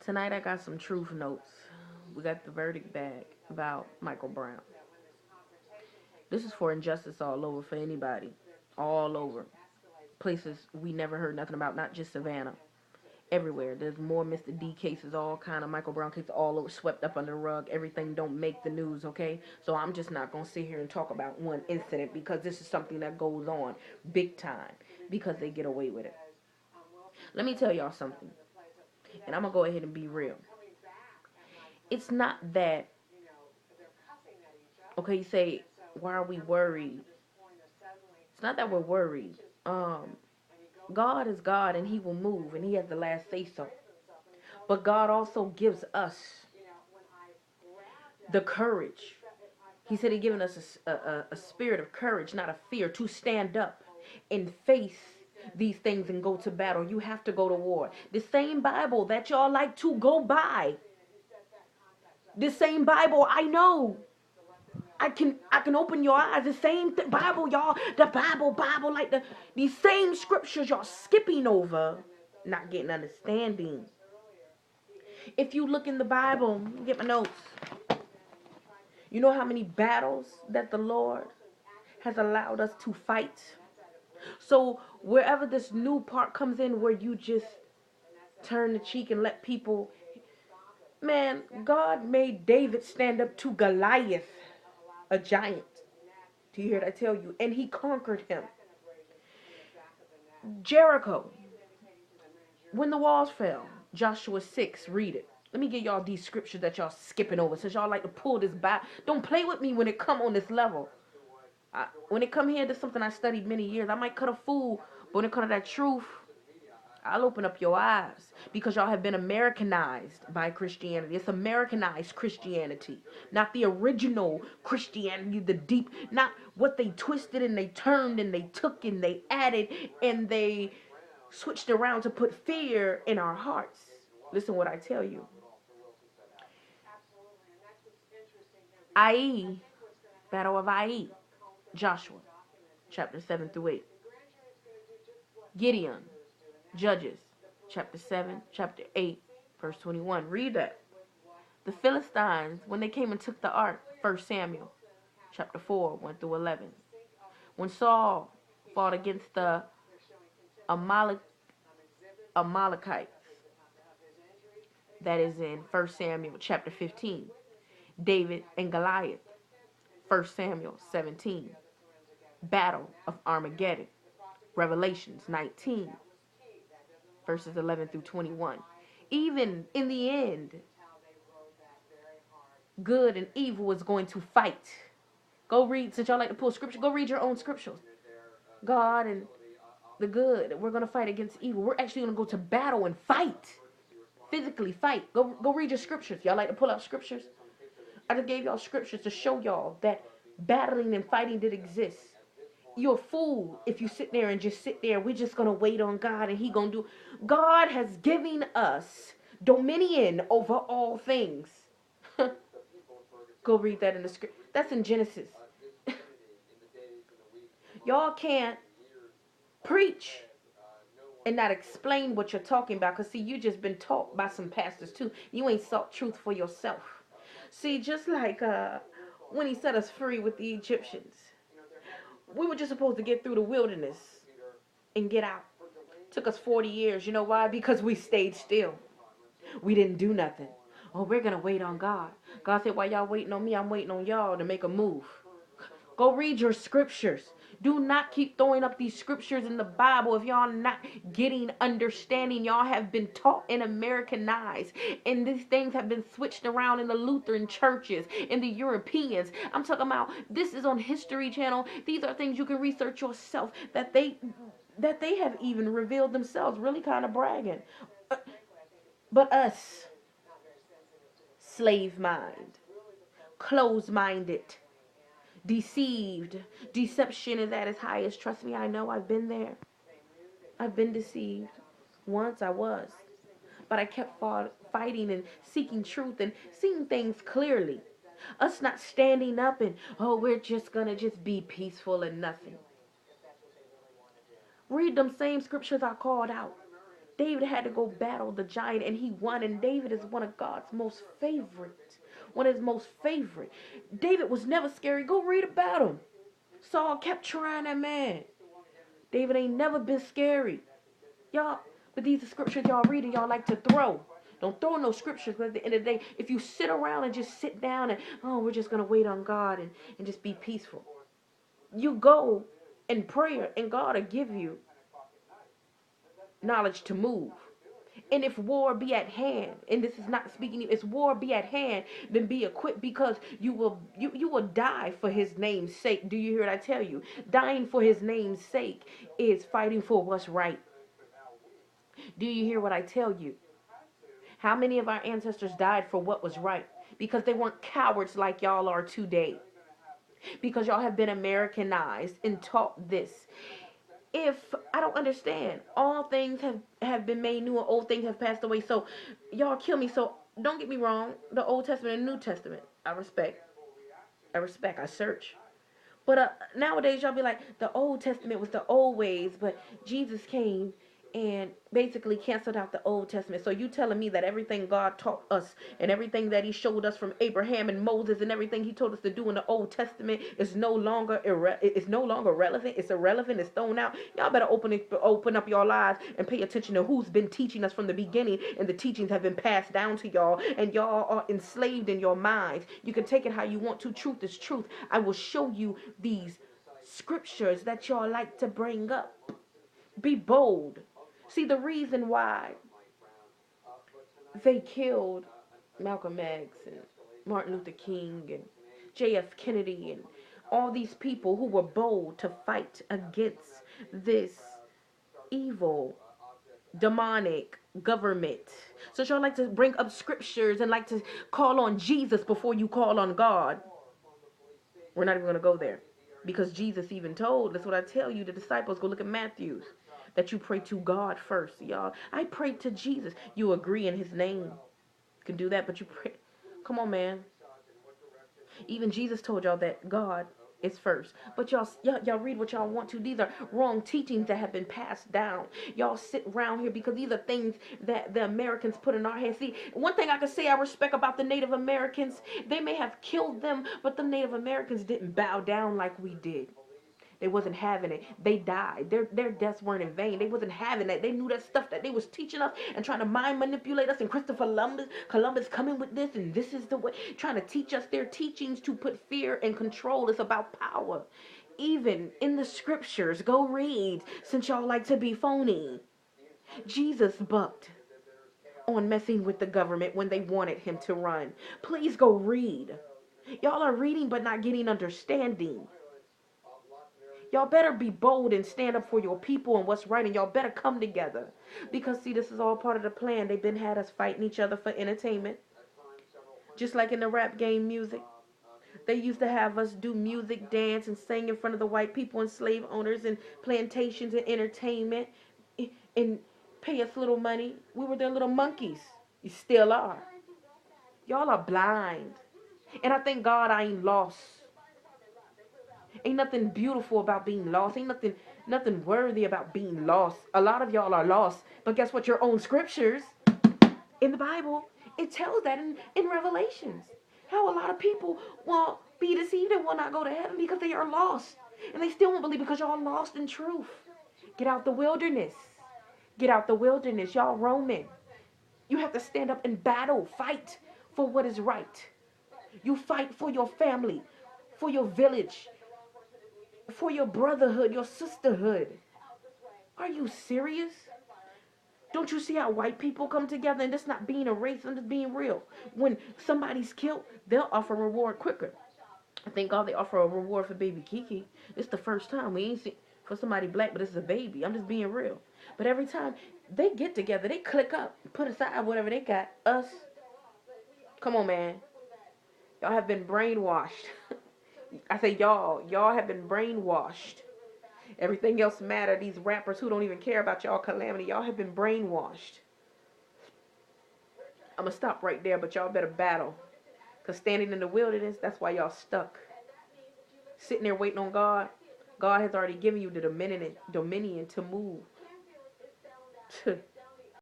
Tonight I got some truth notes. We got the verdict back about Michael Brown. This is for injustice all over for anybody. All over. Places we never heard nothing about, not just Savannah. Everywhere. There's more Mr. D cases, all kind of Michael Brown cases all over, swept up under the rug. Everything don't make the news, okay? So I'm just not going to sit here and talk about one incident because this is something that goes on big time because they get away with it. Let me tell y'all something. And I'm going to go ahead and be real. It's not that, okay, you say, why are we worried? It's not that we're worried. God is God and he will move and he has the last say so. But God also gives us the courage. He said he given us a spirit of courage, not a fear, to stand up and face these things and go to battle. You have to go to war. The same Bible that y'all like to go by. The same Bible I know. I can open your eyes. The same Bible, y'all. The Bible, like these same scriptures y'all skipping over, not getting understanding. If you look in the Bible, get my notes. You know how many battles that the Lord has allowed us to fight? So wherever this new part comes in where you just turn the cheek and let people, man, God made David stand up to Goliath, a giant. Do you hear what I tell you? And he conquered him. Jericho, when the walls fell, Joshua 6, read it. Let me give y'all these scriptures that y'all skipping over, since y'all like to pull this back. Don't play with me when it come on this level. When it come here, this is something I studied many years. I might cut a fool, but when it comes to that truth, I'll open up your eyes, because y'all have been Americanized by Christianity. It's Americanized Christianity, not the original Christianity, the deep, not what they twisted and they turned and they took and they added and they switched around to put fear in our hearts. Listen what I tell you. Ai, Battle of Ai, Joshua, chapter 7 through 8. Gideon, Judges, chapter 7, chapter 8, verse 21. Read that. The Philistines, when they came and took the ark, 1 Samuel, chapter 4, 1 through 11. When Saul fought against the Amalekites, that is in 1 Samuel, chapter 15. David and Goliath, 1 Samuel 17. Battle of Armageddon, Revelations 19, verses 11 through 21. Even in the end, good and evil is going to fight. Go read, since y'all like to pull scripture, go read your own scriptures. God and the good, we're going to fight against evil. We're actually going to go to battle and fight. Physically fight. Go read your scriptures. Y'all like to pull out scriptures? I just gave y'all scriptures to show y'all that battling and fighting did exist. You're a fool if you sit there and just sit there. We're just going to wait on God and he going to do. God has given us dominion over all things. Go read that in the script. That's in Genesis. Y'all can't preach and not explain what you're talking about. Because, see, you just been taught by some pastors, too. You ain't sought truth for yourself. See, just like when he set us free with the Egyptians. We were just supposed to get through the wilderness and get out. Took us 40 years. You know why? Because we stayed still. We didn't do nothing. Oh, we're going to wait on God. God said, while y'all waiting on me, I'm waiting on y'all to make a move. Go read your scriptures. Do not keep throwing up these scriptures in the Bible if y'all not getting understanding. Y'all have been taught and Americanized. And these things have been switched around in the Lutheran churches, in the Europeans. I'm talking about, this is on History Channel. These are things you can research yourself that they have even revealed themselves. Really kind of bragging. But us, slave mind, closed-minded, deceived. Deception is at its highest. Trust me, I know. I've been there. I've been deceived. Once I was. But I kept fighting and seeking truth and seeing things clearly. Us not standing up and, oh, we're just going to just be peaceful and nothing. Read them same scriptures I called out. David had to go battle the giant and he won. And David is one of God's most favorite. One of his most favorite. David was never scary. Go read about him. Saul kept trying that man. David ain't never been scary. Y'all, but these are scriptures y'all read and y'all like to throw. Don't throw no scriptures, but at the end of the day, if you sit around and just sit down and, oh, we're just going to wait on God and just be peaceful. You go in prayer and God will give you knowledge to move. And if war be at hand, and this is not speaking, if war be at hand, then be equipped, because you will die for his name's sake. Do you hear what I tell you? Dying for his name's sake is fighting for what's right. Do you hear what I tell you? How many of our ancestors died for what was right? Because they weren't cowards like y'all are today. Because y'all have been Americanized and taught this. If I don't understand, all things have been made new and old things have passed away. So y'all kill me. So don't get me wrong. The Old Testament and New Testament, I respect. I search. But nowadays y'all be like, the Old Testament was the old ways, but Jesus came and basically canceled out the Old Testament. So you telling me that everything God taught us and everything that he showed us from Abraham and Moses and everything he told us to do in the Old Testament is no longer relevant. It's irrelevant. It's thrown out. Y'all better open up your lives and pay attention to who's been teaching us from the beginning, and the teachings have been passed down to y'all, and y'all are enslaved in your minds. You can take it how you want to. Truth is truth. I will show you these scriptures that y'all like to bring up. Be bold. See, the reason why they killed Malcolm X and Martin Luther King and J.F. Kennedy and all these people who were bold to fight against this evil, demonic government. So y'all like to bring up scriptures and like to call on Jesus before you call on God. We're not even going to go there, because Jesus even told, that's what I tell you, the disciples, go look at Matthew's, that you pray to God first, y'all. I pray to Jesus. You agree in his name. You can do that, but you pray. Come on, man. Even Jesus told y'all that God is first. But y'all read what y'all want to. These are wrong teachings that have been passed down. Y'all sit around here because these are things that the Americans put in our heads. See, one thing I can say I respect about the Native Americans, they may have killed them, but the Native Americans didn't bow down like we did. They wasn't having it. They died. Their deaths weren't in vain. They wasn't having that. They knew that stuff that they was teaching us and trying to mind manipulate us. And Christopher Columbus coming with this, and this is the way, trying to teach us their teachings to put fear and control. It's about power. Even in the scriptures, go read, since y'all like to be phony. Jesus bucked on messing with the government when they wanted him to run. Please go read. Y'all are reading but not getting understanding. Y'all better be bold and stand up for your people and what's right, and y'all better come together. Because, see, this is all part of the plan. They've been had us fighting each other for entertainment. Just like in the rap game music. They used to have us do music, dance, and sing in front of the white people and slave owners and plantations and entertainment and pay us little money. We were their little monkeys. You still are. Y'all are blind. And I thank God I ain't lost. Ain't nothing beautiful about being lost. Ain't nothing worthy about being lost. A lot of y'all are lost. But guess what? Your own scriptures in the Bible, it tells that in Revelations. How a lot of people will be deceived and will not go to heaven because they are lost. And they still won't believe because y'all lost in truth. Get out the wilderness. Get out the wilderness. Y'all roaming. You have to stand up and battle. Fight for what is right. You fight for your family, for your village, for your brotherhood, your sisterhood. Are you serious? Don't you see how white people come together? And that's not being a race, I'm just being real. When somebody's killed, they'll offer a reward quicker. I thank God they offer a reward for baby Kiki. It's the first time we ain't seen for somebody black, but it's a baby. I'm just being real. But every time they get together, they click up, put aside whatever they got. Us. Come on, man. Y'all have been brainwashed. I say y'all have been brainwashed. Everything else matter. These rappers who don't even care about y'all calamity, y'all have been brainwashed. I'm gonna stop right there, but y'all better battle. Because standing in the wilderness, that's why y'all stuck. Sitting there waiting on God. God has already given you the dominion to move.